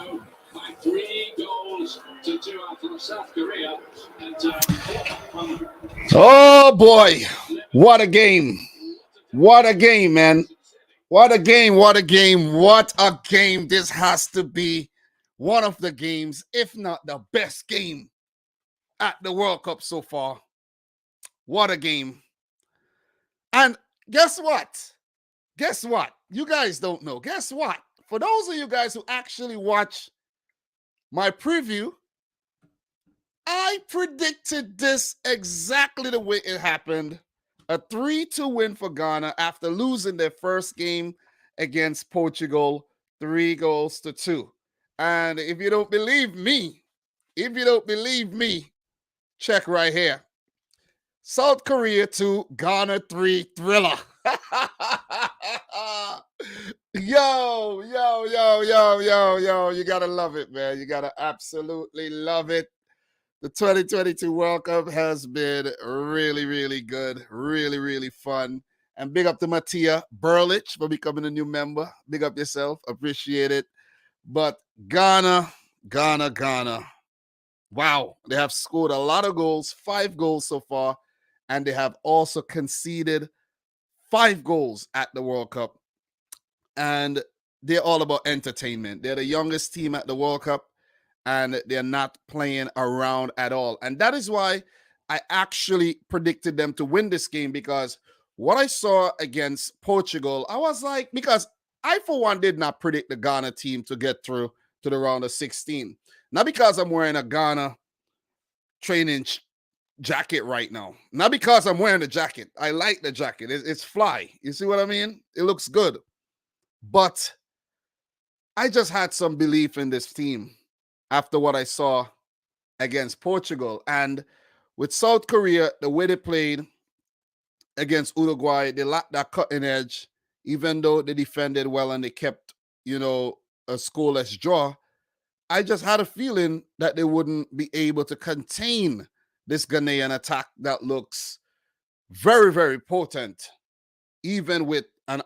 now by 3-2 after South Korea. And, oh boy, what a game. What a game, man. What a game. What a game. What a game. This has to be one of the games, if not the best game at the World Cup so far. What a game. And guess what? Guess what? You guys don't know. Guess what? For those of you guys who actually watch my preview, I predicted this exactly the way it happened. A 3-2 win for Ghana after losing their first game against Portugal, 3-2. And if you don't believe me, check right here. South Korea 2, Ghana 3 thriller. Yo, you gotta love it, man. You gotta absolutely love it. The 2022 World Cup has been really, really good, really, really fun. And big up to Mattia Burlich for becoming a new member. Big up yourself, appreciate it. But Ghana. Wow, they have scored a lot of goals, 5 goals so far, and they have also conceded 5 goals at the World Cup. And they're all about entertainment. They're the youngest team at the World Cup, and they're not playing around at all. And that is why I actually predicted them to win this game, because what I saw against Portugal, I was like, because I, for one, did not predict the Ghana team to get through to the round of 16. Not because I'm wearing a Ghana training jacket right now. Not because I'm wearing the jacket. I like the jacket. It's fly. You see what I mean? It looks good. But I just had some belief in this team after what I saw against Portugal. And with South Korea, the way they played against Uruguay, they lacked that cutting edge, even though they defended well and they kept, a scoreless draw. I just had a feeling that they wouldn't be able to contain this Ghanaian attack that looks very, very potent, even with an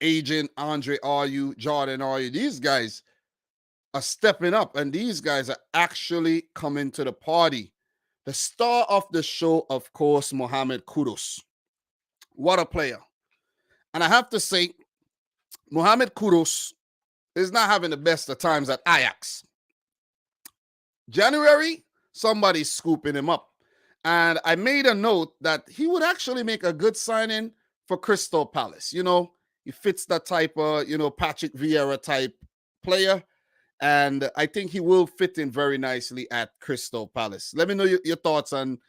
aging Andre Ayew, Jordan Ayew. These guys are stepping up, and these guys are actually coming to the party. The star of the show, of course, Mohamed Kudus. What a player. And I have to say, Mohamed Kudus is not having the best of times at Ajax. January, somebody's scooping him up. And I made a note that he would actually make a good signing for Crystal Palace. He fits that type of, Patrick Vieira type player. And I think he will fit in very nicely at Crystal Palace. Let me know your thoughts on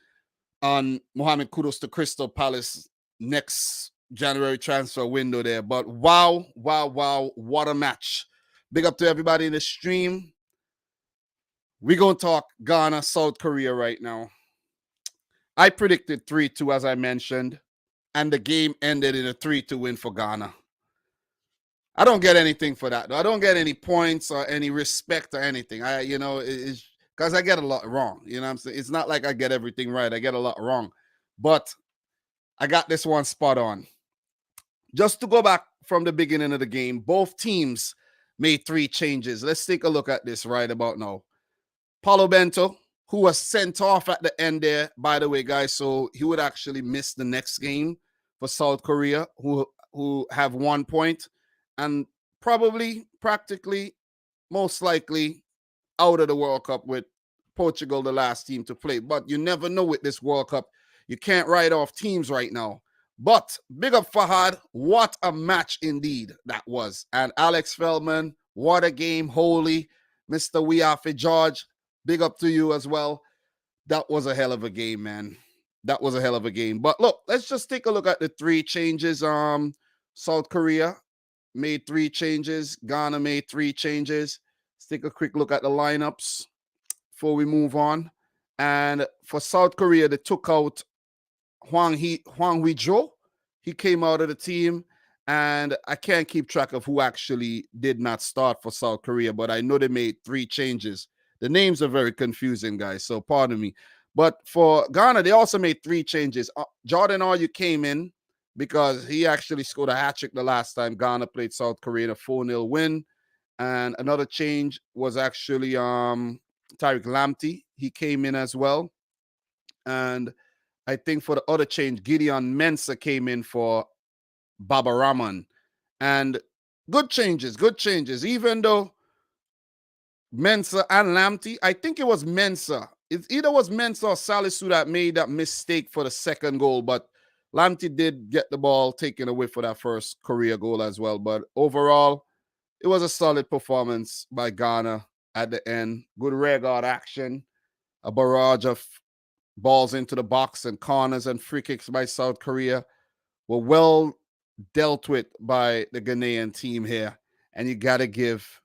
Mohamed Kudus to Crystal Palace next January transfer window there. But wow, what a match. Big up to everybody in the stream. We're going to talk Ghana, South Korea right now. I predicted 3-2, as I mentioned, and the game ended in a 3-2 win for Ghana. I don't get anything for that. I don't get any points or any respect or anything. It's because I get a lot wrong. You know what I'm saying? It's not like I get everything right. I get a lot wrong. But I got this one spot on. Just to go back from the beginning of the game, both teams made 3 changes. Let's take a look at this right about now. Paulo Bento, who was sent off at the end there, by the way, guys, so he would actually miss the next game for South Korea, who have 1 point, and probably, practically, most likely out of the World Cup, with Portugal the last team to play. But you never know with this World Cup. You can't write off teams right now. But big up Fahad. What a match indeed that was. And Alex Feldman, what a game. Holy, Mr. Wiafe George, big up to you as well. That was a hell of a game, man. That was a hell of a game. But look, let's just take a look at the 3 changes. South Korea made 3 changes. Ghana made 3 changes. Let's take a quick look at the lineups before we move on. And for South Korea, they took out Hwang Hee-jo. He came out of the team. And I can't keep track of who actually did not start for South Korea, but I know they made 3 changes. The names are very confusing, guys, so pardon me. But for Ghana, they also made 3 changes. Jordan Ayew came in because he actually scored a hat-trick the last time Ghana played South Korea in a 4-0 win. And another change was actually Tariq Lamptey. He came in as well. And I think for the other change, Gideon Mensah came in for Baba Rahman. And good changes. Even though Mensah and Lamptey, I think it was Mensah. It either was Mensah or Salisu that made that mistake for the second goal, but Lamptey did get the ball taken away for that first career goal as well. But overall, it was a solid performance by Ghana at the end. Good rear guard action, a barrage of balls into the box and corners and free kicks by South Korea were well dealt with by the Ghanaian team here. And you got to give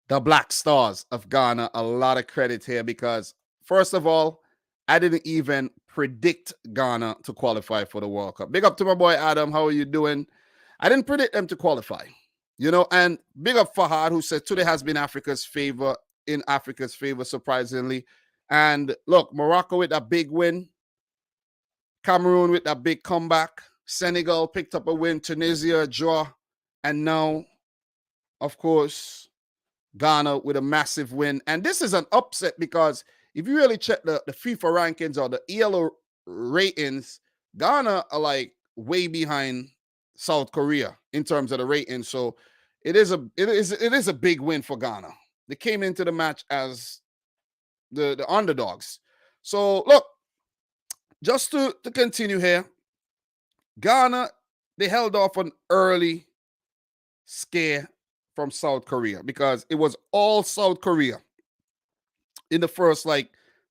the Black Stars of Ghana a lot of credit here because, first of all, I didn't even predict Ghana to qualify for the World Cup. Big up to my boy Adam. How are you doing? I didn't predict them to qualify, and big up Fahad, who said today has been Africa's favor, surprisingly. And look, Morocco with that big win, Cameroon with that big comeback, Senegal picked up a win, Tunisia a draw, and now, of course, Ghana with a massive win. And this is an upset because if you really check the FIFA rankings or the ELO ratings, Ghana are like way behind South Korea in terms of the rating. So it is a big win for Ghana. They came into the match as the underdogs. So look, just to continue here, Ghana, they held off an early scare from South Korea because it was all South Korea in the first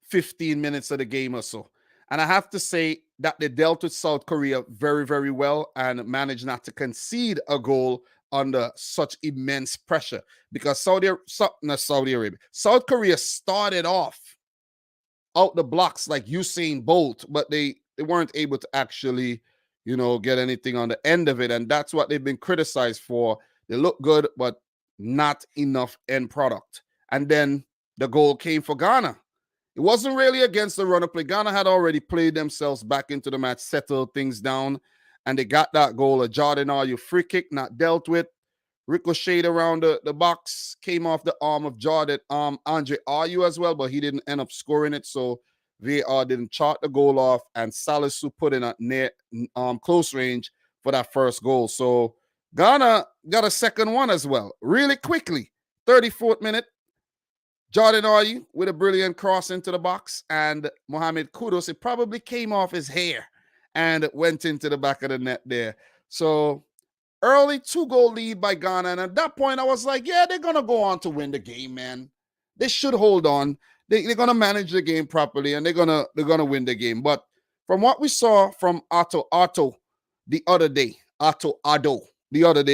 15 minutes of the game or so. And I have to say that they dealt with South Korea very, very well and managed not to concede a goal under such immense pressure because South Korea started off out the blocks like Usain Bolt, but they weren't able to actually, get anything on the end of it. And that's what they've been criticized for. They look good, but not enough end product. And then the goal came for Ghana. It wasn't really against the run of play. Ghana had already played themselves back into the match, settled things down, and they got that goal. A Jordan Ayew free kick, not dealt with. Ricocheted around the box, came off the arm of Jordan, Andre Ayew as well, but he didn't end up scoring it. So VAR didn't chart the goal off, and Salisu put in a near close range for that first goal. So Ghana got a second one as well, really quickly. 34th minute, Jordan Ayew with a brilliant cross into the box, and Mohamed Kudus, it probably came off his hair and went into the back of the net there. So early 2-goal lead by Ghana, and at that point I was like, yeah, they're going to go on to win the game, man. They should hold on. They're going to manage the game properly, and they're going to win the game. But from what we saw from Otto the other day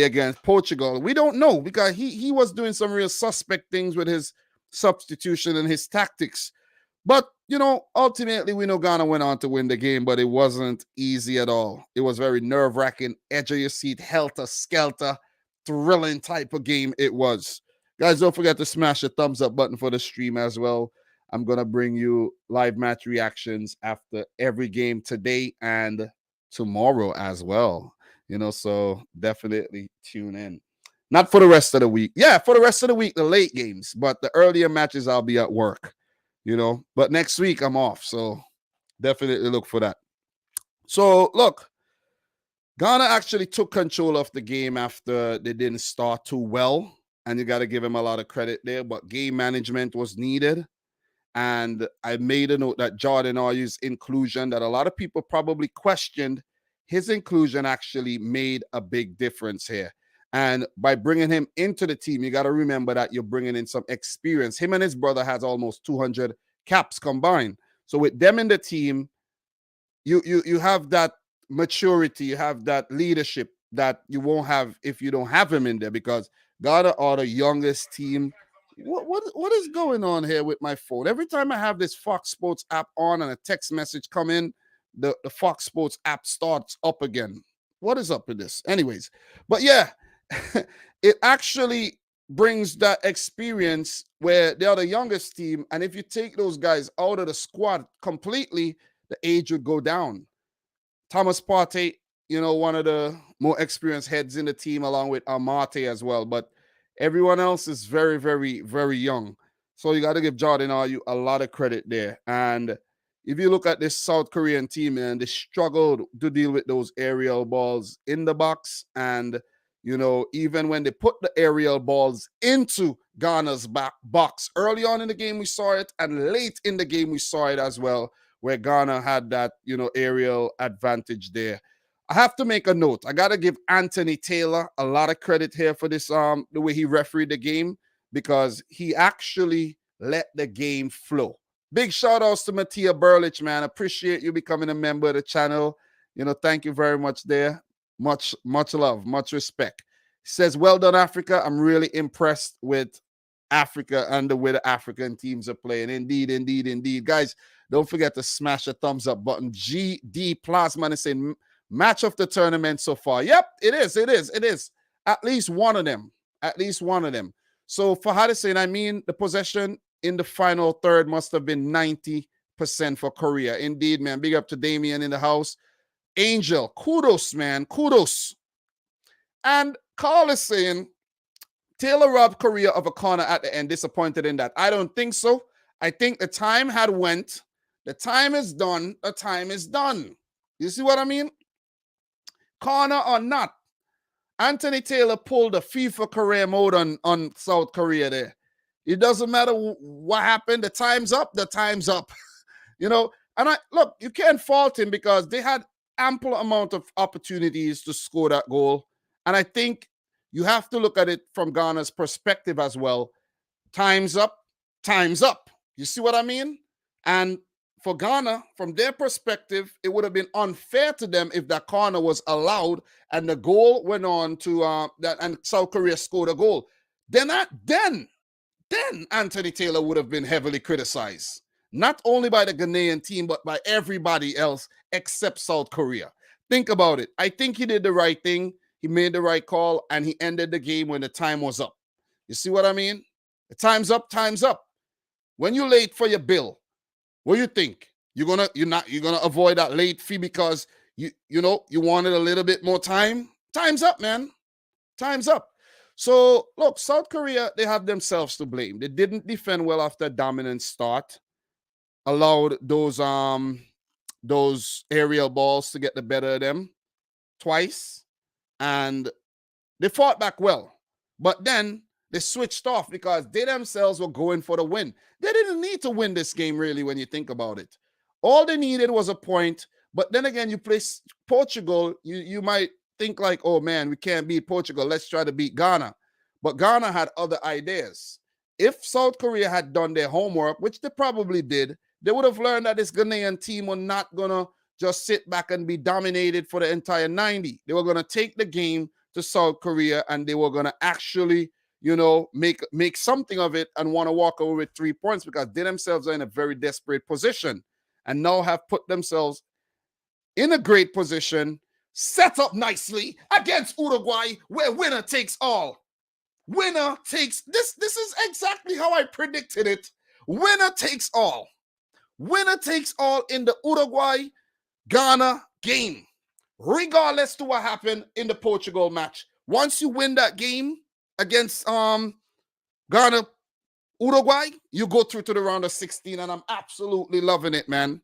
against Portugal, we don't know because he was doing some real suspect things with his substitution and his tactics. But, ultimately we know Ghana went on to win the game, but it wasn't easy at all. It was very nerve-wracking, edge of your seat, helter-skelter, thrilling type of game it was. Guys, don't forget to smash the thumbs up button for the stream as well. I'm going to bring you live match reactions after every game today and tomorrow as well. So definitely tune in. Not for the rest of the week. Yeah, for the rest of the week, the late games, but the earlier matches, I'll be at work, But next week, I'm off, so definitely look for that. So, look, Ghana actually took control of the game after they didn't start too well, and you got to give him a lot of credit there, but game management was needed. And I made a note that Jordan Ayew's inclusion, that a lot of people probably questioned, his inclusion actually made a big difference here. And by bringing him into the team, you got to remember that you're bringing in some experience. Him and his brother has almost 200 caps combined. So with them in the team, you have that maturity, you have that leadership that you won't have if you don't have him in there, because Ghana are the youngest team. What is going on here with my phone? Every time I have this Fox Sports app on and a text message come in, the Fox Sports app starts up again. What is up with this? Anyways, but yeah, it actually brings that experience where they're the youngest team. And if you take those guys out of the squad completely, the age would go down. Thomas Partey, one of the more experienced heads in the team, along with Amate as well. But Everyone else is very, very, very young. So you got to give Jordan Ayew a lot of credit there. And if you look at this South Korean team, man, they struggled to deal with those aerial balls in the box. And, you know, even when they put the aerial balls into Ghana's back box, early on in the game we saw it, and late in the game we saw it as well, where Ghana had that, you know, aerial advantage there. I have to make a note. I got to give Anthony Taylor a lot of credit here for this, the way he refereed the game, because he actually let the game flow. Big shout outs to Mattia Burlich, man. Appreciate you becoming a member of the channel. You know, thank you very much there. Much love, much respect. He says, well done, Africa. I'm really impressed with Africa and the way the African teams are playing. Indeed, indeed, indeed. Guys, don't forget to smash the thumbs up button. GD Plasma is saying, match of the tournament so far. Yep, it is. At least one of them. So for Hardison, I mean, the possession in the final third must have been 90% for Korea. Indeed, man. Big up to Damien in the house. Angel, kudos, man. Kudos. And Carl is saying, Taylor robbed Korea of a corner at the end. Disappointed in that. I don't think so. I think the time had went. The time is done. The time is done. You see what I mean? Corner or not, Anthony Taylor pulled a FIFA career mode on South Korea there. It doesn't matter what happened. The time's up. The time's up. You know, and look, you can't fault him because they had ample amount of opportunities to score that goal. And I think you have to look at it from Ghana's perspective as well. Time's up. Time's up. You see what I mean? And for Ghana, from their perspective, it would have been unfair to them if that corner was allowed and the goal went on to that, and South Korea scored a goal. Then Anthony Taylor would have been heavily criticized, not only by the Ghanaian team, but by everybody else except South Korea. Think about it. I think he did the right thing. He made the right call, and he ended the game when the time was up. You see what I mean? The time's up. Time's up. When you're late for your bill, what do you think? You're gonna avoid that late fee because you wanted a little bit more time? Time's up, man. Time's up. So look, South Korea, they have themselves to blame. They didn't defend well after a dominant start. Allowed those aerial balls to get the better of them twice, and they fought back well. But then they switched off because they themselves were going for the win. They didn't need to win this game, really, when you think about it. All they needed was a point. But then again, you play Portugal, you might think like, oh, man, we can't beat Portugal. Let's try to beat Ghana. But Ghana had other ideas. If South Korea had done their homework, which they probably did, they would have learned that this Ghanaian team were not going to just sit back and be dominated for the entire 90. They were going to take the game to South Korea, and they were going to actually, make something of it and want to walk away with 3 points because they themselves are in a very desperate position and now have put themselves in a great position, set up nicely against Uruguay, where winner takes all. Winner takes this. This is exactly how I predicted it. Winner takes all. Winner takes all in the Uruguay-Ghana game, regardless to what happened in the Portugal match. Once you win that game against Ghana, Uruguay, you go through to the round of 16, and I'm absolutely loving it, man.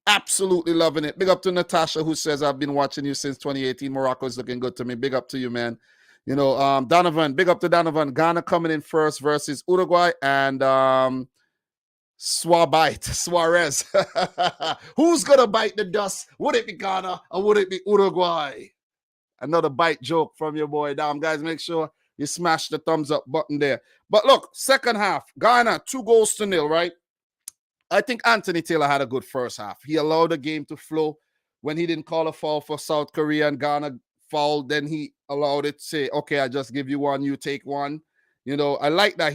Absolutely loving it. Big up to Natasha, who says, I've been watching you since 2018. Morocco is looking good to me. Big up to you, man. Donovan, big up to Donovan. Ghana coming in first versus Uruguay, and Suarez. Who's going to bite the dust? Would it be Ghana or would it be Uruguay? Another bite joke from your boy, Dom. Guys, make sure you smash the thumbs up button there. But look, second half, Ghana, 2-0, right? I think Anthony Taylor had a good first half. He allowed the game to flow. When he didn't call a foul for South Korea and Ghana fouled, then he allowed it to say, okay, I just give you one, you take one. I like that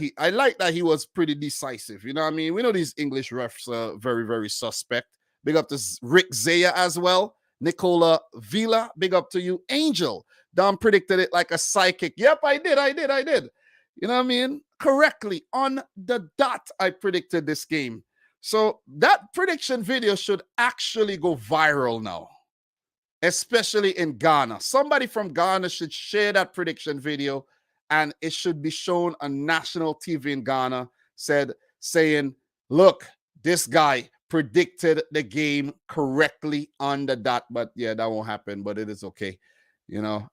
he was pretty decisive. You know what I mean? We know these English refs are very, very suspect. Big up to Rick Zaya as well. Nicola Villa, big up to you. Angel, Dom predicted it like a psychic. Yep, I did. You know what I mean? Correctly, on the dot, I predicted this game. So that prediction video should actually go viral now, especially in Ghana. Somebody from Ghana should share that prediction video and it should be shown on national TV in Ghana, saying, look, this guy predicted the game correctly on the dot. But yeah, that won't happen, but it is okay.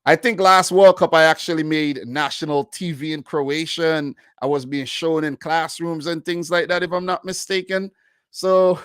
I think last World Cup I actually made national TV in Croatia, and I was being shown in classrooms and things like that, if I'm not mistaken. So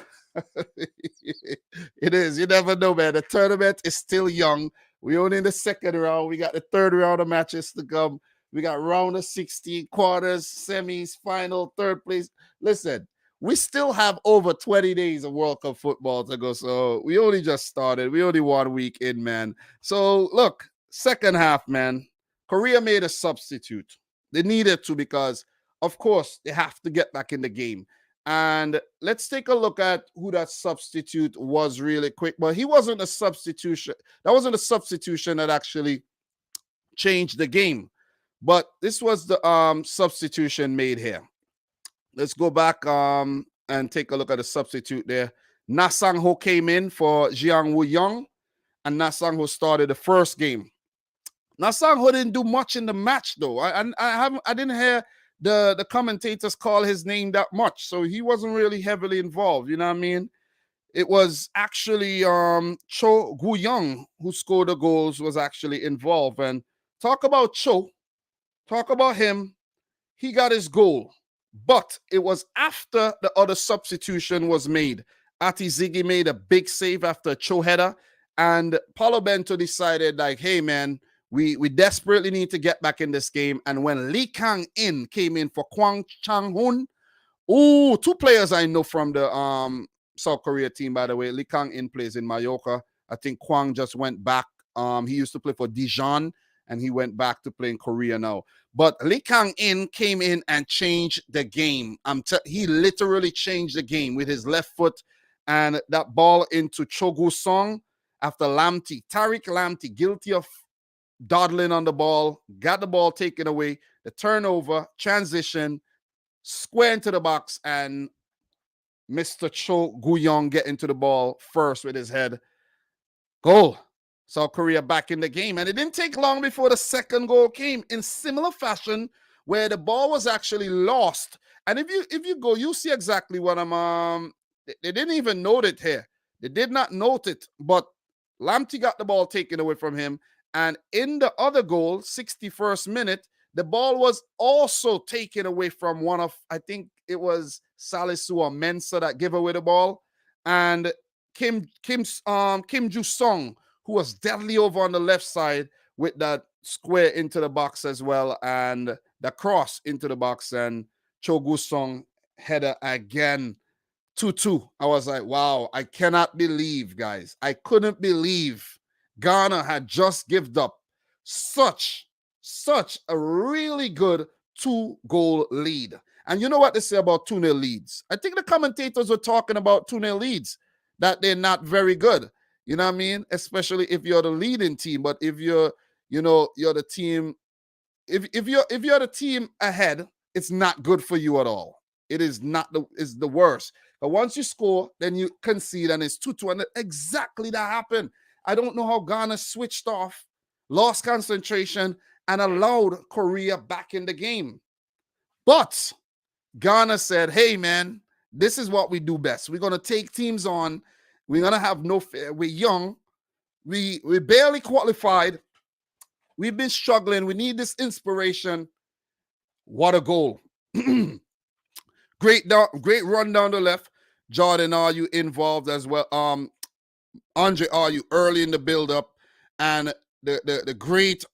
it is. You never know, man. The tournament is still young. We only in the second round. We got the third round of matches to come. We got round of 16, quarters, semis, final, third place. Listen, we still have over 20 days of World Cup football to go. So we only just started. We only 1 week in, man. So look, second half, man, Korea made a substitute. They needed to because, of course, they have to get back in the game. And let's take a look at who that substitute was really quick. But he wasn't a substitution. That wasn't a substitution that actually changed the game. But this was the substitution made here. Let's go back and take a look at the substitute there. Na Sang-ho came in for Jiang Woo-young, and Na Sang-ho started the first game. Na Sang-ho didn't do much in the match, though. I didn't hear the commentators call his name that much, so he wasn't really heavily involved. You know what I mean? It was actually Cho Gu-young who scored the goals, was actually involved. And talk about Cho, talk about him. He got his goal. But it was after the other substitution was made. Ati Ziggy made a big save after a Cho header. And Paulo Bento decided, like, hey, man, we desperately need to get back in this game. And when Lee Kang-in came in for Kwang Chang-hun, two players I know from the South Korea team, by the way. Lee Kang-in plays in Mallorca. I think Kwang just went back. He used to play for Dijon, and he went back to play in Korea now. But Lee Kang-in came in and changed the game. He literally changed the game with his left foot, and that ball into Cho Gu-sung after Tariq Lamptey, guilty of dawdling on the ball, got the ball taken away, the turnover, transition, square into the box, and Mr. Cho Gu-young get into the ball first with his head. Goal. South Korea back in the game. And it didn't take long before the second goal came in similar fashion, where the ball was actually lost. And if you go, you see exactly what I'm they didn't even note it here. They did not note it, but Lamptey got the ball taken away from him. And in the other goal, 61st minute, the ball was also taken away from one of, I think it was Salisu or Mensah that gave away the ball. And Kim Ju-sung, who was deadly over on the left side with that square into the box as well, and the cross into the box, and Cho Gu-sung header again, 2-2. I was like, wow, I cannot believe, guys. I couldn't believe Ghana had just given up such a really good 2-goal lead. And you know what they say about 2-0 leads? I think the commentators were talking about 2-0 leads, that they're not very good. You know what I mean? Especially if you're the leading team. But if you're the team, if you're the team ahead, it's not good for you at all. It is it's the worst. But once you score, then you concede, and it's 2-2. And exactly that happened. I don't know how Ghana switched off, lost concentration, and allowed Korea back in the game. But Ghana said, hey, man, this is what we do best. We're going to take teams on. We're going to have no fear. We're young. We barely qualified. We've been struggling. We need this inspiration. What a goal. Great run down the left. Jordan, are you involved as well? Andre, are you early in the build-up? And the great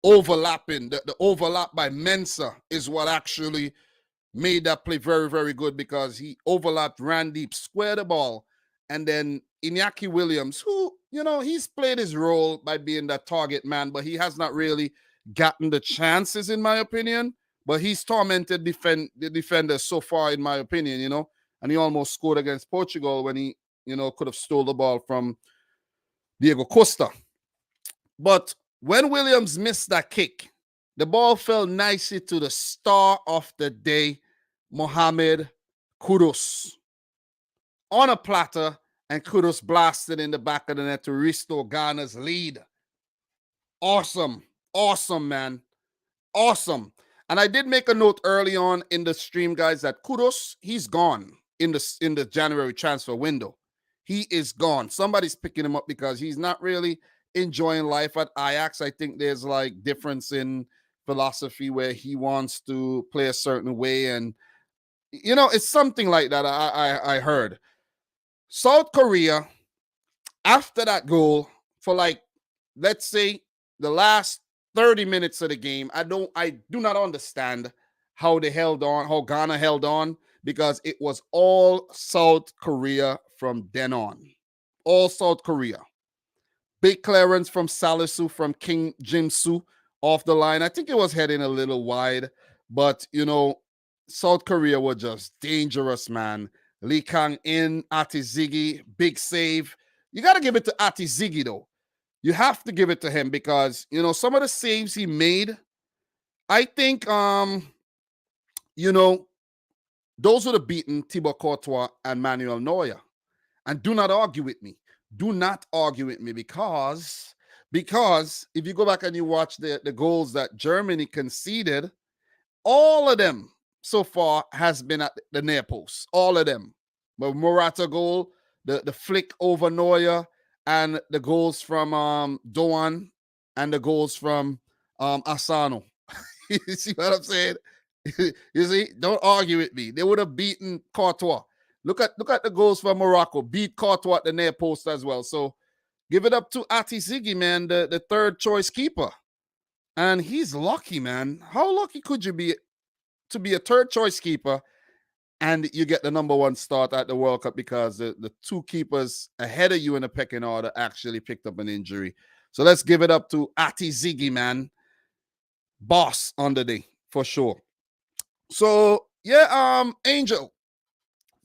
overlapping, the overlap by Mensah is what actually made that play very, very good, because he overlapped, ran deep, squared the ball. And then Iñaki Williams, who, he's played his role by being that target man, but he has not really gotten the chances, in my opinion. But he's tormented the defenders so far, in my opinion, and he almost scored against Portugal when he, could have stole the ball from Diego Costa. But when Williams missed that kick, the ball fell nicely to the star of the day, Mohamed Kudus, on a platter, and Kudus blasted in the back of the net to restore Ghana's lead. Awesome, man. awesome. And I did make a note early on in the stream, guys, that Kudos, he's gone in the January transfer window. He is gone. Somebody's picking him up because he's not really enjoying life at Ajax. I think there's like difference in philosophy where he wants to play a certain way, and it's something like that. I heard. South Korea, after that goal, for like, let's say, the last 30 minutes of the game, I do not understand how they held on, how Ghana held on, because it was all South Korea from then on. All South Korea. Big clearance from Salisu, from King Jim-Soo off the line. I think it was heading a little wide, but, South Korea were just dangerous, man. Lee Kang in, Atizigi, big save. You got to give it to Atizigi, though. You have to give it to him because, some of the saves he made, I think, those would have beaten Thibaut Courtois and Manuel Neuer. And do not argue with me. Do not argue with me because if you go back and you watch the goals that Germany conceded, all of them so far has been at the near post. All of them. But Morata goal, the flick over Neuer, and the goals from Doan, and the goals from Asano. You see what I'm saying? You see? Don't argue with me. They would have beaten Courtois. Look at the goals for Morocco. Beat Courtois at the near post as well. So give it up to Atizigi, man, the third choice keeper. And he's lucky, man. How lucky could you be to be a third choice keeper and you get the number one start at the World Cup because the two keepers ahead of you in the pecking order actually picked up an injury. So let's give it up to Atizigi, man. Boss on the day, for sure. So, yeah, Angel,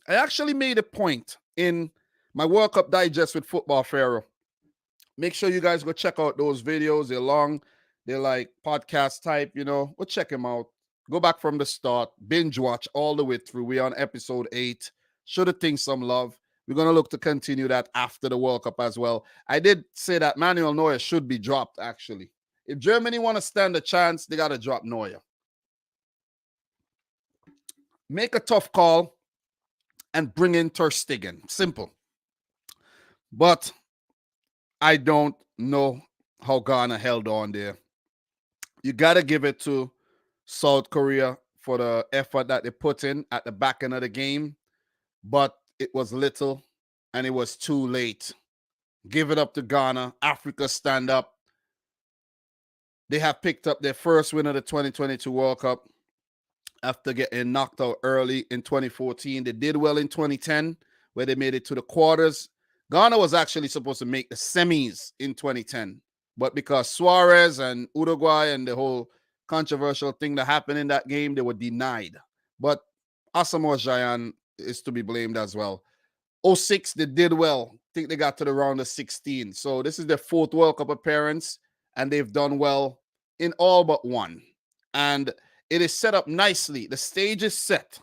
I actually made a point in my World Cup Digest with Football Pharaoh. Make sure you guys go check out those videos. They're long. They're like podcast type, Go check them out. Go back from the start. Binge watch all the way through. We're on episode 8. Show the thing some love. We're going to look to continue that after the World Cup as well. I did say that Manuel Neuer should be dropped, actually. If Germany want to stand a chance, they got to drop Neuer. Make a tough call and bring in ter Stegen. Simple. But I don't know how Ghana held on there. You got to give it to South Korea for the effort that they put in at the back end of the game. But it was little and it was too late. Give it up to Ghana. Africa, stand up. They have picked up their first win of the 2022 World Cup after getting knocked out early in 2014. They did well in 2010, where they made it to the quarters. Ghana was actually supposed to make the semis in 2010, but because Suarez and Uruguay and the whole controversial thing that happened in that game, they were denied. But Asamoah Gyan is to be blamed as well. 06, they did well. I think they got to the round of 16. So this is their 4th World Cup appearance, and they've done well in all but one. And it is set up nicely. The stage is set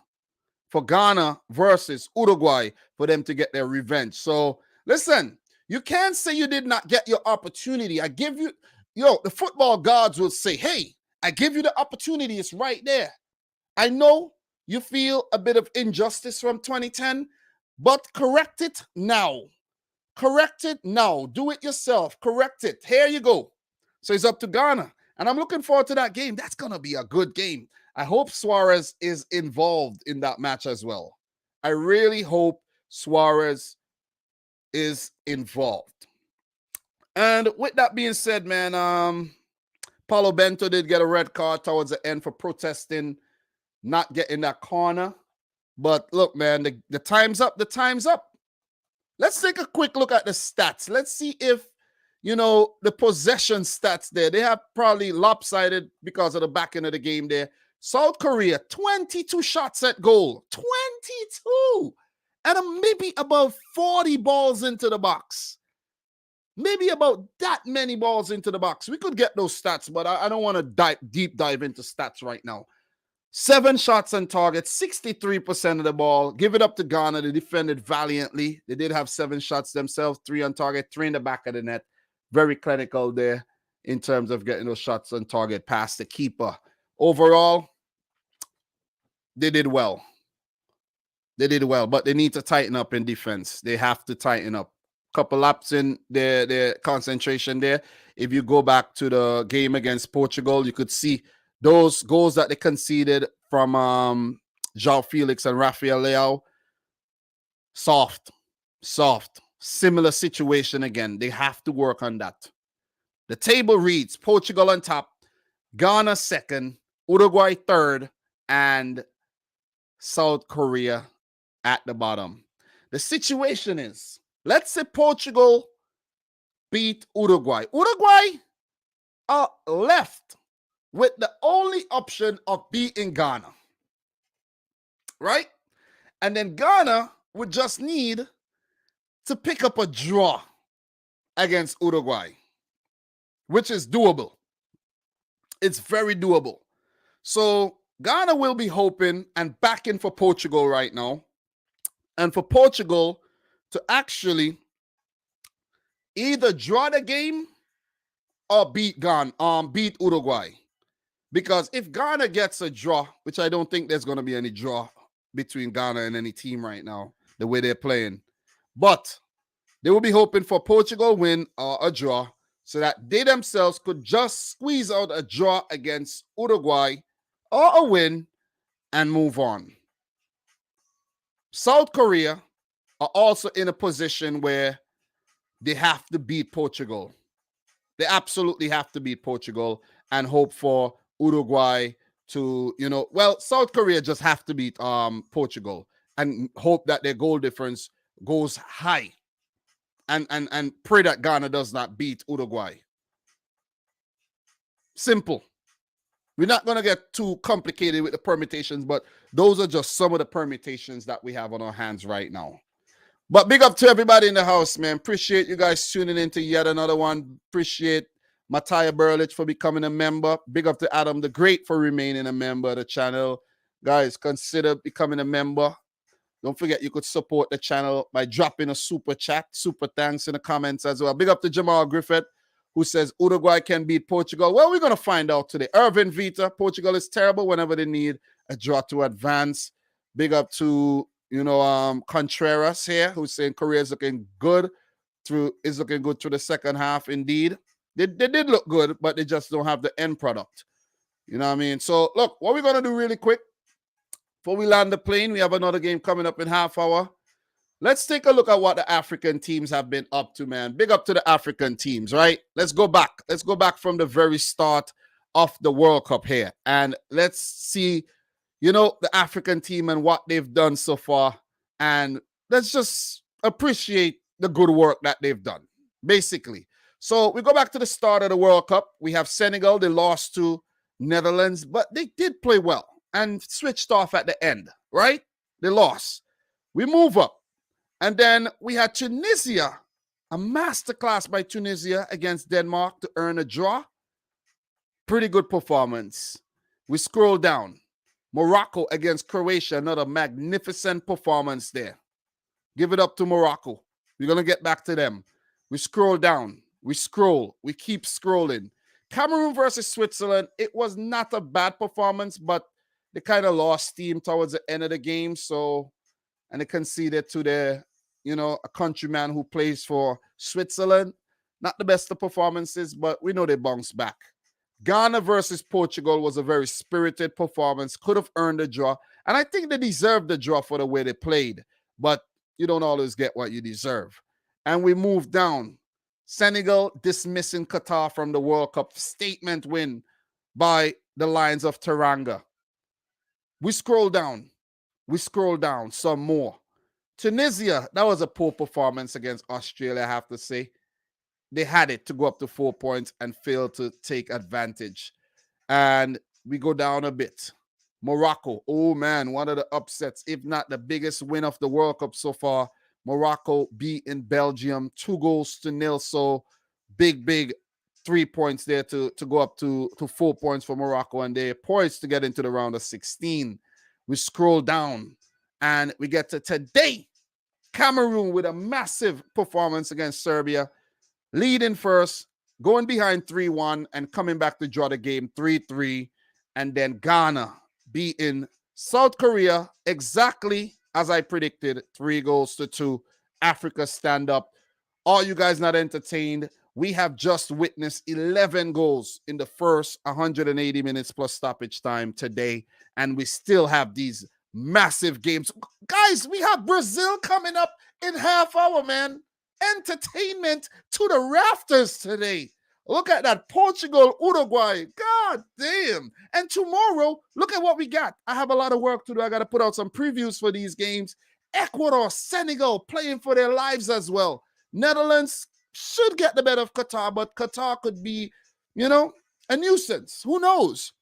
for Ghana versus Uruguay for them to get their revenge. So listen, you can't say you did not get your opportunity. I give you, the football gods will say, hey, I give you the opportunity. It's right there. I know you feel a bit of injustice from 2010, but correct it now. Correct it now. Do it yourself. Correct it. Here you go. So it's up to Ghana. And I'm looking forward to that game. That's going to be a good game. I hope Suarez is involved in that match as well. I really hope Suarez is involved. And with that being said, man, Paulo Bento did get a red card towards the end for protesting, not getting that corner. But look, man, the time's up. The time's up. Let's take a quick look at the stats. Let's see if, the possession stats there. They have probably lopsided because of the back end of the game there. South Korea, 22 shots at goal. 22! And maybe about 40 balls into the box. Maybe about that many balls into the box. We could get those stats, but I don't want to deep dive into stats right now. 7 shots on target, 63% of the ball. Give it up to Ghana. They defended valiantly. They did have 7 shots themselves, 3 on target, 3 in the back of the net. Very clinical there in terms of getting those shots on target past the keeper. overall, they did well. They did well, but they need to tighten up in defense. They have to tighten up. Couple laps in their concentration there. If you go back to the game against Portugal, you could see those goals that they conceded from João Felix and Rafael Leao. Soft. Similar situation again. They have to work on that. The table reads Portugal on top, Ghana second, Uruguay third, and South Korea at the bottom. The situation is, let's say Portugal beat Uruguay. Uruguay are left with the only option of beating Ghana, right? And then Ghana would just need to pick up a draw against Uruguay, which is doable. It's very doable. So Ghana will be hoping and backing for Portugal right now. And for Portugal to actually either draw the game or beat Uruguay. Because if Ghana gets a draw, which I don't think there's going to be any draw between Ghana and any team right now, the way they're playing. But they will be hoping for Portugal win or a draw so that they themselves could just squeeze out a draw against Uruguay or a win and move on. South Korea are also in a position where they have to beat Portugal. They absolutely have to beat Portugal and hope for Uruguay to, South Korea just have to beat Portugal and hope that their goal difference goes high and pray that Ghana does not beat Uruguay. Simple. We're not going to get too complicated with the permutations, but those are just some of the permutations that we have on our hands right now. But big up to everybody in the house, man. Appreciate you guys tuning in to yet another one. Appreciate Mattia Burlich for becoming a member. Big up to Adam the Great for remaining a member of the channel. Guys, consider becoming a member. Don't forget you could support the channel by dropping a super chat, super thanks in the comments as well. Big up to Jamal Griffith, who says Uruguay can beat Portugal. Well, we're going to find out today. Irvin Vita, Portugal is terrible whenever they need a draw to advance. Big up to, Contreras here, who's saying Korea is looking good through the second half. Indeed, they did look good, but they just don't have the end product. You know what I mean? So, look, what we're going to do really quick, before we land the plane, we have another game coming up in half hour. Let's take a look at what the African teams have been up to, man. Big up to the African teams, right? Let's go back. Let's go back from the very start of the World Cup here. And let's see, the African team and what they've done so far. And let's just appreciate the good work that they've done, basically. So we go back to the start of the World Cup. We have Senegal. They lost to Netherlands, but they did play well and switched off at the end, right? They lost. We move up. And then we had Tunisia, a masterclass by Tunisia against Denmark to earn a draw. Pretty good performance. We scroll down. Morocco against Croatia, another magnificent performance there. Give it up to Morocco. We're going to get back to them. We scroll down. We scroll. We keep scrolling. Cameroon versus Switzerland, it was not a bad performance, but they kind of lost steam towards the end of the game. And they conceded to their, a countryman who plays for Switzerland. Not the best of performances, but we know they bounced back. Ghana versus Portugal was a very spirited performance. Could have earned a draw. And I think they deserved the draw for the way they played. But you don't always get what you deserve. And we move down. Senegal dismissing Qatar from the World Cup. Statement win by the Lions of Teranga. We scroll down. Some more. Tunisia, that was a poor performance against Australia, I have to say. They had it to go up to 4 points and failed to take advantage. And we go down a bit. Morocco, oh man, one of the upsets, if not the biggest win of the World Cup so far. Morocco beating Belgium 2-0. So big 3 points there to go up to 4 points for Morocco. And they're poised to get into the round of 16. We scroll down and we get to today. Cameroon with a massive performance against Serbia, leading first, going behind 3-1 and coming back to draw the game 3-3. and then Ghana beating South Korea exactly as I predicted, 3-2. Africa stand up. Are you guys not entertained? We have just witnessed 11 goals in the first 180 minutes plus stoppage time today, and we still have these massive games. Guys, we have Brazil coming up in half hour, man. Entertainment to the rafters today. Look at that. Portugal, Uruguay. God damn. And tomorrow, look at what we got. I have a lot of work to do. I got to put out some previews for these games. Ecuador, Senegal playing for their lives as well. Netherlands should get the better of Qatar, but Qatar could be, a nuisance. Who knows?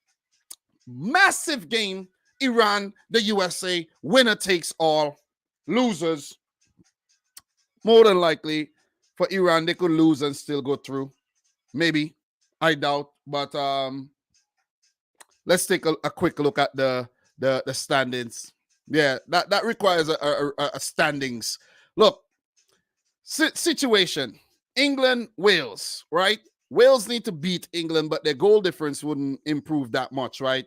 Massive game. Iran, the USA, winner takes all. Losers. More than likely for Iran, they could lose and still go through. Maybe. I doubt. But let's take a quick look at the standings. Yeah, that requires a standings. Look, situation. England, Wales, right? Wales need to beat England, but their goal difference wouldn't improve that much, right?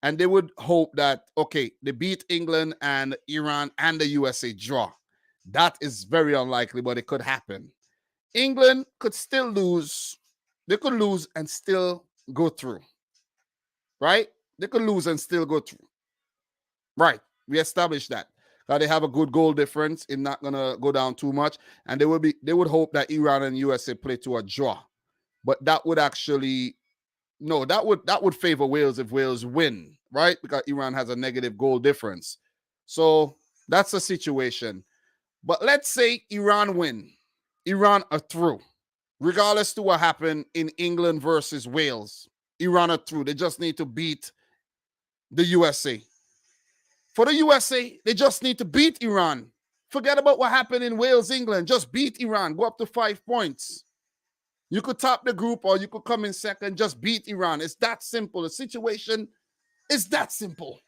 And they would hope that, okay, they beat England and Iran and the USA draw. That is very unlikely, but it could happen. England could still lose. They could lose and still go through, right? They could lose and still go through. Right. We established that. They have a good goal difference. It's not gonna go down too much. And they would hope that Iran and USA play to a draw. But that would actually that would favor Wales if Wales win, right? Because Iran has a negative goal difference. So that's the situation. But let's say Iran win. Iran are through. Regardless to what happened in England versus Wales, Iran are through. They just need to beat the USA. For the USA, they just need to beat Iran. Forget about what happened in Wales, England. Just beat Iran. Go up to 5 points. You could top the group or you could come in second. Just beat Iran. It's that simple. The situation is that simple.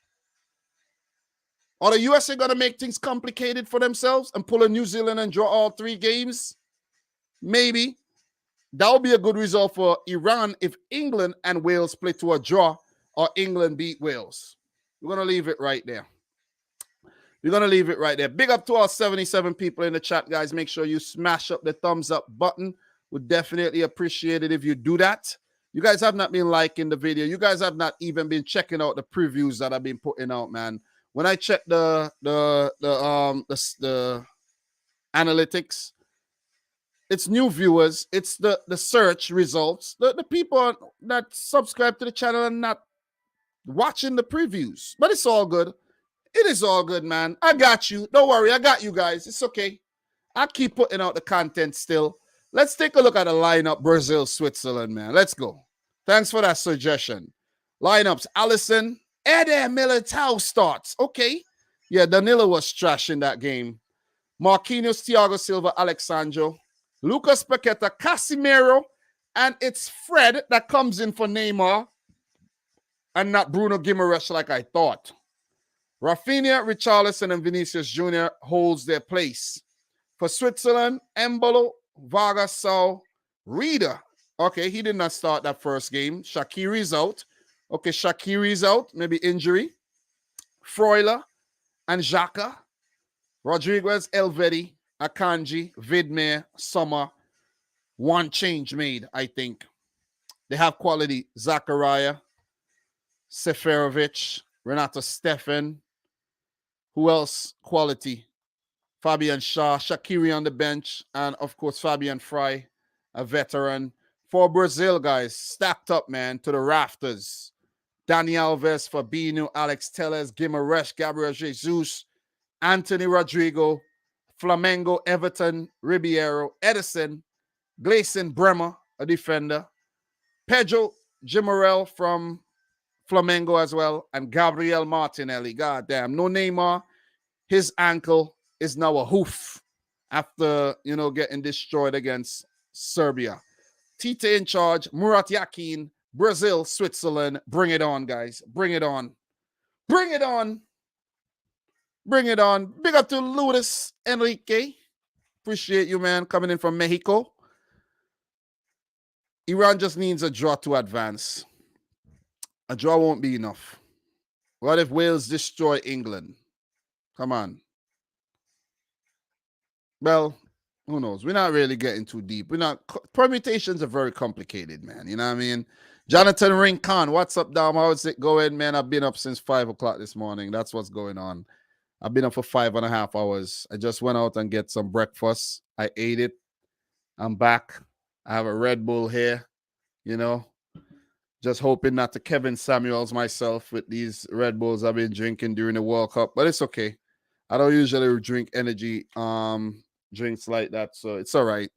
Are the USA going to make things complicated for themselves and pull a New Zealand and draw all 3 games? Maybe. That would be a good result for Iran if England and Wales play to a draw or England beat Wales. We're going to leave it right there. We're going to leave it right there. Big up to all 77 people in the chat, guys. Make sure you smash up the thumbs up button. Would definitely appreciate it if you do that. You guys have not been liking the video. You guys have not even been checking out the previews that I've been putting out, man. When I check the analytics, it's new viewers. It's the search results. The people that subscribe to the channel and not watching the previews. But it's all good. It is all good, man. I got you. Don't worry. I got you guys. It's okay. I keep putting out the content still. Let's take a look at the lineup. Brazil, Switzerland, man. Let's go. Thanks for that suggestion. Lineups. Allison. Eder Militao starts. Okay. Yeah, Danilo was trash in that game. Marquinhos, Thiago Silva, Alexandro. Lucas Paqueta, Casemiro. And it's Fred that comes in for Neymar. And not Bruno Guimaraes like I thought. Rafinha, Richarlison, and Vinicius Jr. holds their place. For Switzerland, Embolo, Vargas, Sau, Reader. Okay, he did not start that first game. Shaqiri's out. Okay, Shaqiri's out. Maybe injury. Freuler and Xhaka. Rodriguez, Elvedi, Akanji, Vidmir, Sommer. One change made, I think. They have quality. Zachariah, Seferovic, Renato Steffen. Who else? Quality. Fabian Shaw, Shaqiri on the bench, and of course Fabian Fry, a veteran. For Brazil, guys, stacked up, man, to the rafters. Dani Alves, Fabinho, Alex Telles, Guimaraes, Gabriel Jesus, Anthony Rodrigo, Flamengo, Everton, Ribeiro, Edison, Gleison Bremer, a defender, Pedro Gimarel from Flamengo as well, and Gabriel Martinelli. God damn, no Neymar. His ankle is now a hoof after, getting destroyed against Serbia. Tite in charge, Murat Yakin, Brazil, Switzerland. Bring it on, guys. Bring it on. Bring it on. Bring it on. Big up to Luis Enrique. Appreciate you, man, coming in from Mexico. Iran just needs a draw to advance. A draw won't be enough. What if Wales destroy England? Come on. Well, who knows? We're not really getting too deep. We're not. Permutations are very complicated, man. You know what I mean? Jonathan Rincon, what's up, Dom? How's it going, man? I've been up since 5 o'clock this morning. That's what's going on. I've been up for 5.5 hours. I just went out and get some breakfast. I ate it. I'm back. I have a Red Bull here, you know. Just hoping not to Kevin Samuels myself with these Red Bulls I've been drinking during the World Cup, but it's okay. I don't usually drink energy drinks like that, so it's all right.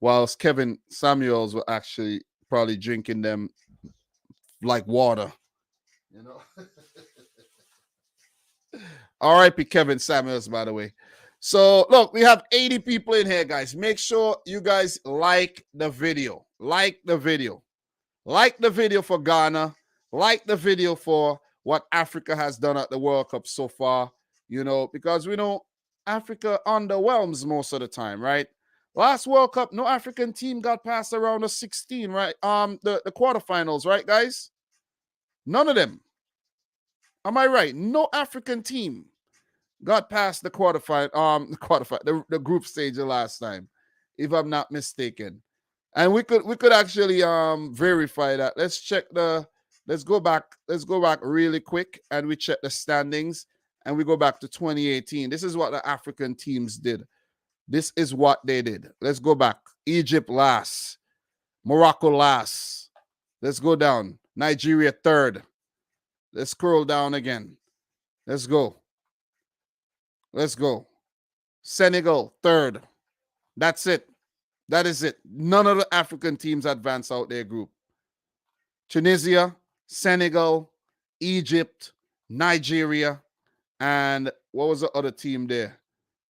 Whilst Kevin Samuels were actually probably drinking them like water, you know. R.I.P. Kevin Samuels, by the way. So, look, we have 80 people in here, guys. Make sure you guys like the video. Like the video. Like the video for Ghana. Like the video for what Africa has done at the World Cup so far, you know, because we know Africa underwhelms most of the time, right? Last World Cup, no African team got past around the 16, right? The quarterfinals, right, guys? None of them. Am I right? No African team got past the the group stage the last time, if I'm not mistaken. And we could actually verify that. Let's go back really quick and we check the standings and we go back to 2018. This is what the African teams did. This is what they did. Let's go back. Egypt last. Morocco last. Let's go down. Nigeria third. Let's scroll down again. Let's go. Let's go. Senegal third. That's it. That is it. None of the African teams advance out their group. Tunisia, Senegal, Egypt, Nigeria, and what was the other team there?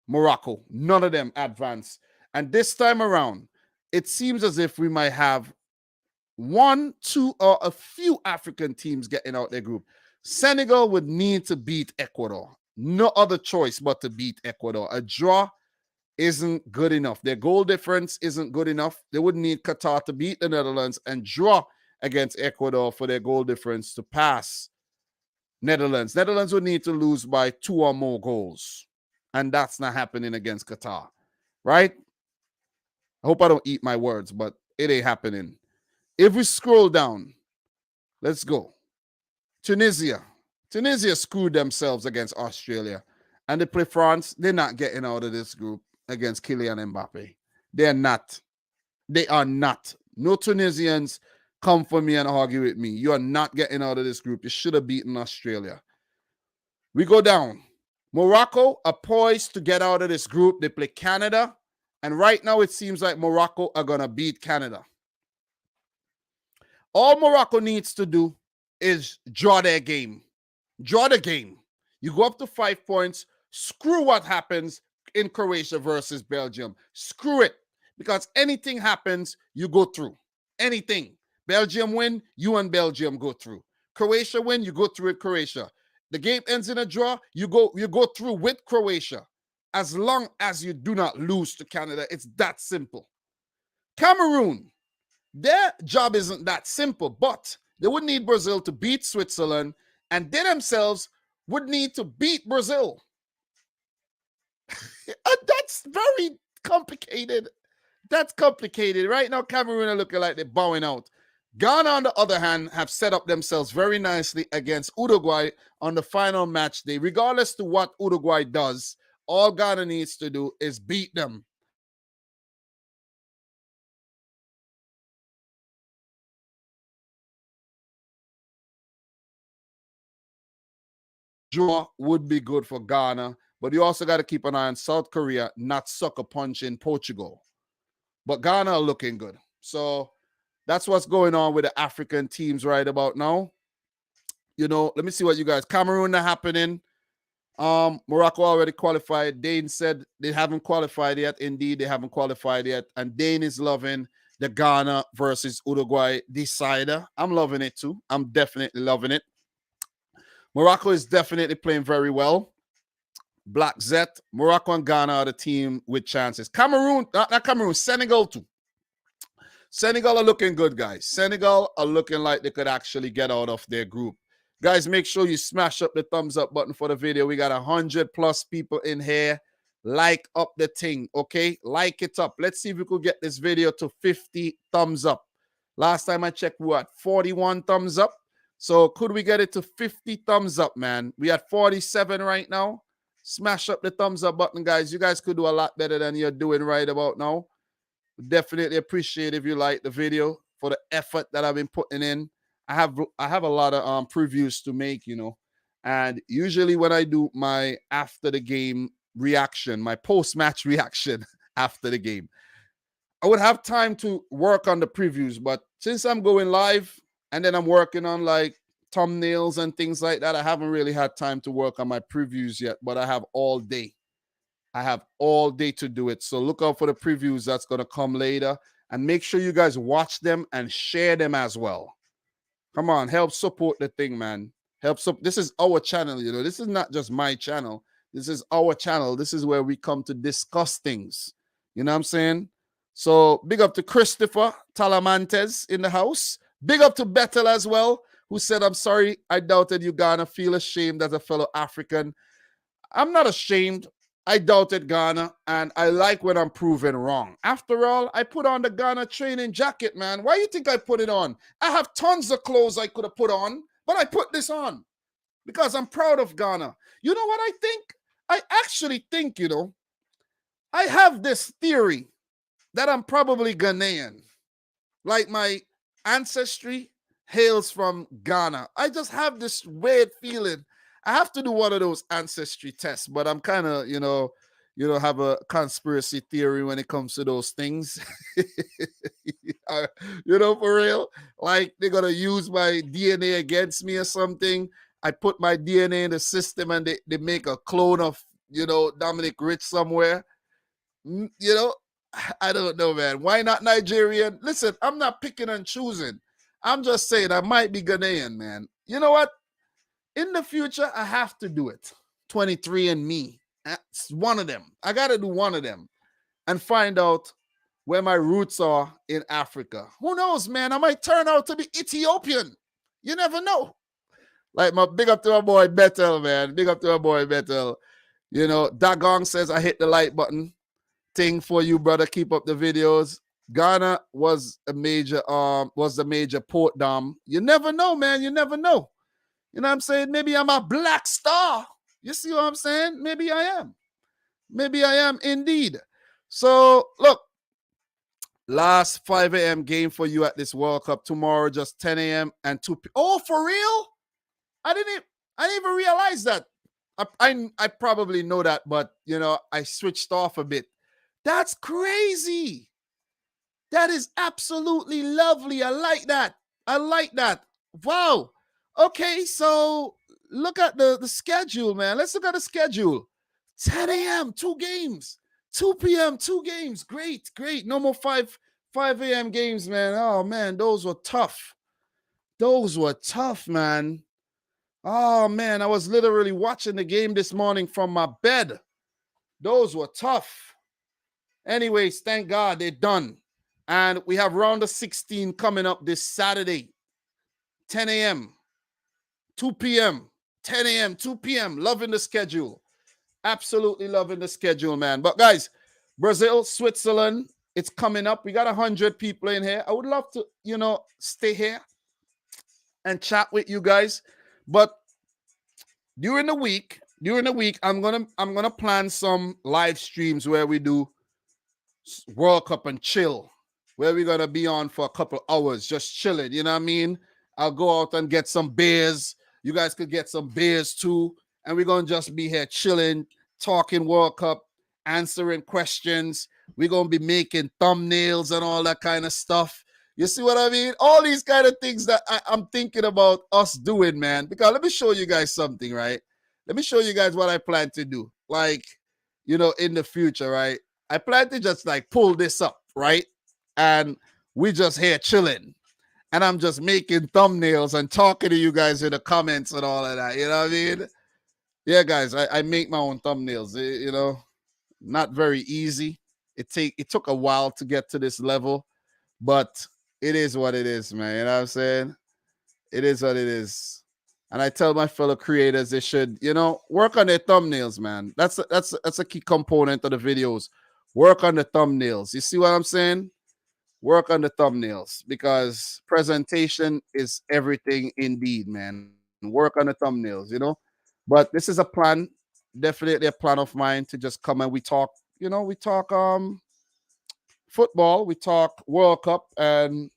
Morocco. None of them advance. And this time around, it seems as if we might have one, two, or a few African teams getting out their group. Senegal would need to beat Ecuador. No other choice but to beat Ecuador. A draw isn't good enough. Their goal difference isn't good enough. They would need Qatar to beat the Netherlands and draw against Ecuador for their goal difference to pass Netherlands. Netherlands would need to lose by 2 or more goals. And that's not happening against Qatar, right? I hope I don't eat my words, but it ain't happening. If we scroll down, let's go. Tunisia. Tunisia screwed themselves against Australia. And they play France. They're not getting out of this group against Kylian Mbappe. They're not. They are not. No Tunisians come for me and argue with me. You are not getting out of this group. You should have beaten Australia. We go down. Morocco are poised to get out of this group. They play Canada. And right now it seems like Morocco are going to beat Canada. All Morocco needs to do is draw their game. Draw the game. You go up to 5 points. Screw what happens in Croatia versus Belgium. Screw it. Because anything happens, you go through. Anything. Belgium win, you and Belgium go through. Croatia win, you go through with Croatia. The game ends in a draw, you go through with Croatia. As long as you do not lose to Canada, it's that simple. Cameroon, their job isn't that simple, but they would need Brazil to beat Switzerland, and they themselves would need to beat Brazil. That's very complicated. That's complicated. Right now, Cameroon are looking like they're bowing out. Ghana, on the other hand, have set up themselves very nicely against Uruguay on the final match day. Regardless to what Uruguay does, all Ghana needs to do is beat them. Draw would be good for Ghana, but you also got to keep an eye on South Korea not sucker punching Portugal. But Ghana are looking good. So that's what's going on with the African teams right about now. You know, let me see what you guys. Cameroon are happening. Morocco already qualified. Dane said they haven't qualified yet. Indeed, they haven't qualified yet. And Dane is loving the Ghana versus Uruguay decider. I'm loving it too. I'm definitely loving it. Morocco is definitely playing very well. Black Zet, Morocco and Ghana are the team with chances. Cameroon, not Cameroon, Senegal too. Senegal are looking good, guys. Senegal are looking like they could actually get out of their group. Guys, make sure you smash up the thumbs up button for the video. We got 100+ people in here. Like up the thing, okay? Like it up. Let's see if we could get this video to 50 thumbs up. Last time I checked, we were at 41 thumbs up. So could we get it to 50 thumbs up, man? We at 47 right now. Smash up the thumbs up button, guys. You guys could do a lot better than you're doing right about now. Definitely appreciate if you like the video for the effort that I've been putting in. I have a lot of previews to make, you know. And usually when I do my after the game reaction, my post-match reaction after the game, I would have time to work on the previews, but since I'm going live and then I'm working on like thumbnails and things like that, I haven't really had time to work on my previews yet, but I have all day. I have all day to do it. So look out for the previews that's going to come later, and make sure you guys watch them and share them as well. Come on, help support the thing, man. This is our channel, you know. This is not just my channel. This is our channel. This is where we come to discuss things. You know what I'm saying? So big up to Christopher Talamantes in the house. Big up to Bethel as well, who said, I'm sorry, I doubted you, Ghana. Feel ashamed as a fellow African. I'm not ashamed. I doubted Ghana, and I like when I'm proven wrong. After all, I put on the Ghana training jacket, man. Why do you think I put it on? I have tons of clothes I could have put on, but I put this on because I'm proud of Ghana. You know what I think? I actually think, you know, I have this theory that I'm probably Ghanaian. Like my ancestry hails from Ghana. I just have this weird feeling. I have to do one of those ancestry tests, but I'm kind of, you know, have a conspiracy theory when it comes to those things. You know, for real, like they're going to use my DNA against me or something. I put my DNA in the system and they make a clone of, you know, Dominic Rich somewhere. You know, I don't know, man. Why not Nigerian? Listen, I'm not picking and choosing. I'm just saying I might be Ghanaian, man. You know what? In the future, I have to do it. 23andMe. That's one of them. I got to do one of them and find out where my roots are in Africa. Who knows, man? I might turn out to be Ethiopian. You never know. Like, big up to my boy Bethel, man. Big up to my boy Bethel. You know, Dagong says I hit the like button. Thing for you, brother. Keep up the videos. Ghana was the major port dam. You never know, man. You never know. You know what I'm saying? Maybe I'm a black star. You see what I'm saying? Maybe I am. Maybe I am indeed. So, look, last 5 a.m. game for you at this World Cup. Tomorrow, just 10 a.m. and 2 p.m. Oh, for real? I didn't even realize that. I probably know that, but, you know, I switched off a bit. That's crazy. That is absolutely lovely. I like that. I like that. Wow. Okay, so look at the schedule, man. Let's look at the schedule. 10 a.m., 2 games. 2 p.m., 2 games. Great, great. No more 5 a.m. games, man. Oh, man, those were tough. Those were tough, man. Oh, man, I was literally watching the game this morning from my bed. Those were tough. Anyways, thank God they're done. And we have round of 16 coming up this Saturday. 10 a.m., 2 p.m., 10 a.m., 2 p.m. Loving the schedule. Absolutely loving the schedule, man. But guys, Brazil, Switzerland, it's coming up. We got 100 people in here. I would love to, you know, stay here and chat with you guys. But during the week, I'm gonna plan some live streams where we do World Cup and chill, where we're gonna be on for a couple hours, just chilling. You know what I mean? I'll go out and get some beers. You guys could get some beers too, and we're gonna just be here chilling, talking World Cup, answering questions. We're gonna be making thumbnails and all that kind of stuff. You see what I mean? All these kind of things that I'm thinking about us doing, man. Because let me show you guys something, right? Let me show you guys what I plan to do. Like, you know, in the future, right? I plan to just like pull this up, right? And we just here chilling. And I'm just making thumbnails and talking to you guys in the comments and all of that. You know what I mean? Yeah, guys, I make my own thumbnails. You know, not very easy. It took a while to get to this level. But it is what it is, man. You know what I'm saying? It is what it is. And I tell my fellow creators they should, work on their thumbnails, man. That's a key component of the videos. Work on the thumbnails. You see what I'm saying? Work on the thumbnails because presentation is everything indeed, man. Work on the thumbnails. But this is a plan, definitely a plan of mine to just come and we talk football, we talk World Cup, and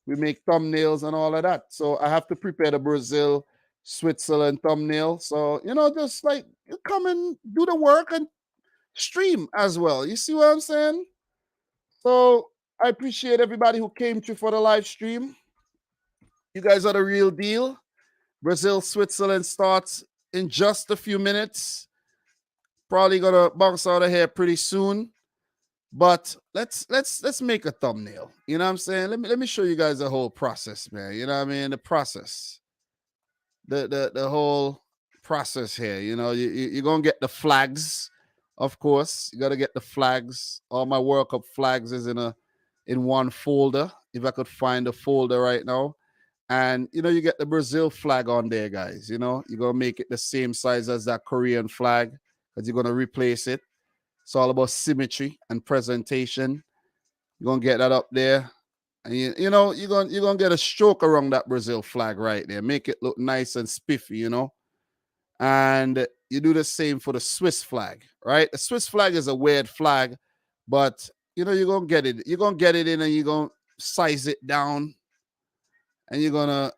we make thumbnails and all of that. So I have to prepare the Brazil, Switzerland thumbnail. So, just like you come and do the work and stream as well. You see what I'm saying? So I appreciate everybody who came through for the live stream. You guys are the real deal. Brazil, Switzerland starts in just a few minutes. Probably gonna bounce out of here pretty soon. But let's make a thumbnail. You know what I'm saying? Let me show you guys the whole process, man. You know what I mean? The process. The whole process here. You're gonna get the flags, of course. You gotta get the flags. All my World Cup flags is in one folder. If I could find a folder right now. And you get the Brazil flag on there, guys. You're gonna make it the same size as that Korean flag because you're gonna replace it. It's all about symmetry and presentation. You're gonna get that up there. And you're gonna get a stroke around that Brazil flag right there. Make it look nice and spiffy, And you do the same for the Swiss flag, right? The Swiss flag is a weird flag, but you're gonna get it. You're gonna get it in and you're gonna size it down and you're gonna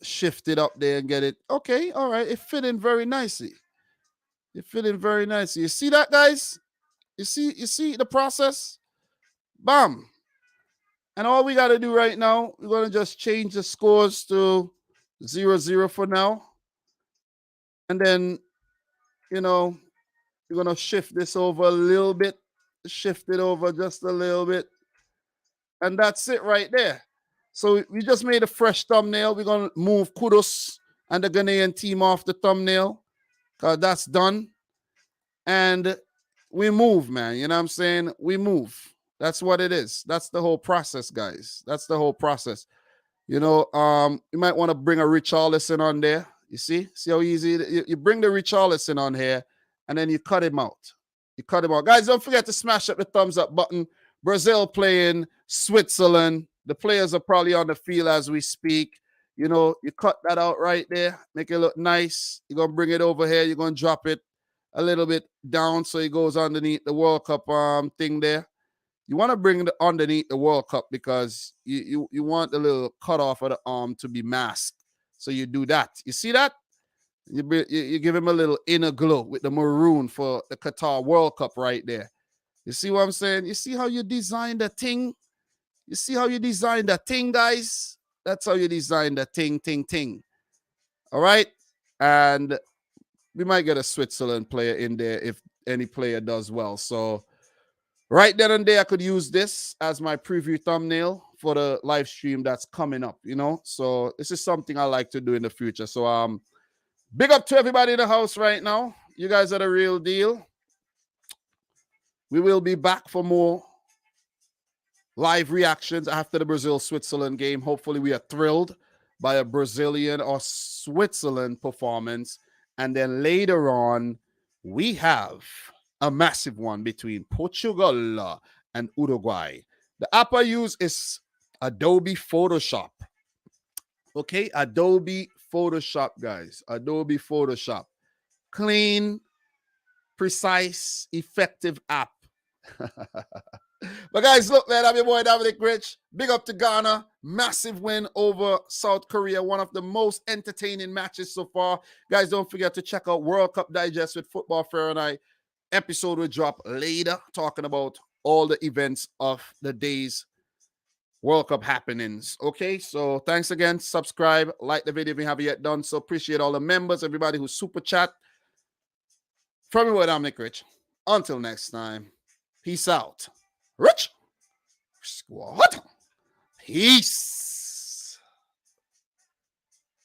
shift it up there and get it. Okay, all right. It fit in very nicely. It fit in very nicely. You see that, guys? You see the process? Bam. And all we got to do right now, we're going to just change the scores to 0-0 for now. And then, you're going to shift this over a little bit. Shift it over just a little bit. And that's it right there. So we just made a fresh thumbnail. We're going to move Kudos and the Ghanaian team off the thumbnail because that's done. And we move, man. You know what I'm saying? We move. That's what it is. That's the whole process, guys. That's the whole process. You might want to bring a Richarlison on there. You see how easy you bring the Richarlison on here, and then you cut him out. You cut him out, guys. Don't forget to smash up the thumbs up button. Brazil playing Switzerland. The players are probably on the field as we speak. You cut that out right there, make it look nice. You're gonna bring it over here. You're gonna drop it a little bit down so it goes underneath the World Cup thing there. You want to bring it underneath the World Cup because you want the little cut off of the arm to be masked. So you do that. You see that? You give him a little inner glow with the maroon for the Qatar World Cup right there. You see what I'm saying? You see how you design the thing? You see how you design the thing, guys? That's how you design the thing. All right? And we might get a Switzerland player in there if any player does well. So right then and there, I could use this as my preview thumbnail for the live stream that's coming up, So this is something I like to do in the future. So big up to everybody in the house right now. You guys are the real deal. We will be back for more live reactions after the Brazil-Switzerland game. Hopefully we are thrilled by a Brazilian or Switzerland performance. And then later on, we have a massive one between Portugal and Uruguay. The app I use is Adobe Photoshop. Okay, Adobe Photoshop, guys. Adobe Photoshop. Clean, precise, effective app. But guys, look, man, I'm your boy Dominic Rich. Big up to Ghana. Massive win over South Korea. One of the most entertaining matches so far. Guys, don't forget to check out World Cup Digest with Football Fahrenheit. Episode will drop later, talking about all the events of the day's World Cup happenings. Okay, so thanks again. Subscribe, like the video if you haven't yet done so. Appreciate all the members, everybody who super chat. From your boy Dominic Rich. Until next time, peace out. Rich Squad. Peace.